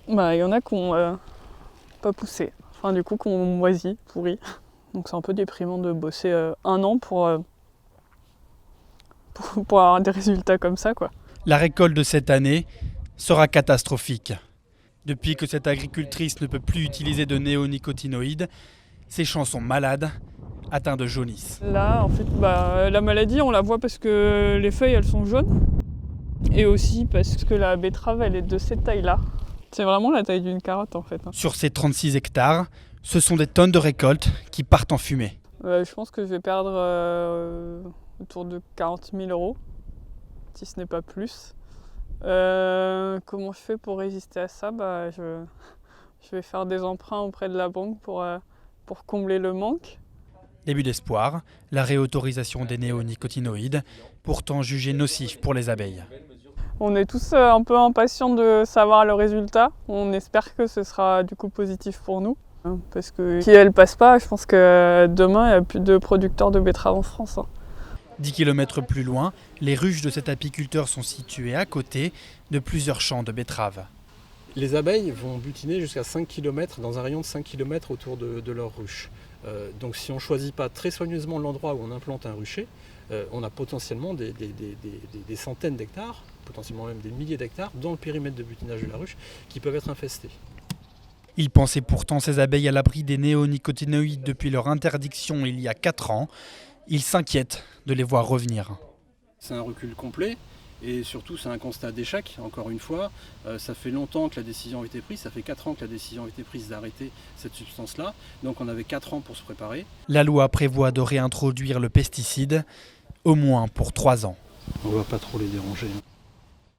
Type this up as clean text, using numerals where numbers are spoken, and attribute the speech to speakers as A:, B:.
A: Bah, il y en a qui n'ont pas poussé. Enfin, du coup, qui ont moisi, pourri. Donc c'est un peu déprimant de bosser 1 an pour avoir des résultats comme ça, quoi.
B: La récolte de cette année sera catastrophique. Depuis que cette agricultrice ne peut plus utiliser de néonicotinoïdes, ses champs sont malades, atteints de jaunisse.
A: Là, en fait, la maladie, on la voit parce que les feuilles, elles sont jaunes. Et aussi parce que la betterave, elle est de cette taille-là. C'est vraiment la taille d'une carotte, en fait.
B: Sur ces 36 hectares, ce sont des tonnes de récoltes qui partent en fumée.
A: Je pense que je vais perdre autour de 40 000 euros, si ce n'est pas plus. Comment je fais pour résister à ça? Je vais faire des emprunts auprès de la banque pour combler le manque.
B: Début d'espoir, la réautorisation des néonicotinoïdes, pourtant jugés nocifs pour les abeilles.
A: On est tous un peu impatients de savoir le résultat. On espère que ce sera du coup positif pour nous. Parce que si elle passe pas, je pense que demain, il n'y a plus de producteurs de betteraves en France.
B: 10 km plus loin, les ruches de cet apiculteur sont situées à côté de plusieurs champs de betteraves.
C: Les abeilles vont butiner jusqu'à 5 km dans un rayon de 5 km autour de leur ruche. Donc si on ne choisit pas très soigneusement l'endroit où on implante un rucher, on a potentiellement des centaines d'hectares, potentiellement même des milliers d'hectares dans le périmètre de butinage de la ruche qui peuvent être infestés.
B: Ils pensaient pourtant ces abeilles à l'abri des néonicotinoïdes depuis leur interdiction il y a 4 ans. Ils s'inquiètent de les voir revenir.
C: C'est un recul complet. Et surtout, c'est un constat d'échec, encore une fois. Ça fait longtemps que la décision a été prise, ça fait 4 ans que la décision a été prise d'arrêter cette substance-là. Donc on avait 4 ans pour se préparer.
B: La loi prévoit de réintroduire le pesticide, au moins pour 3 ans.
C: On ne va pas trop les déranger.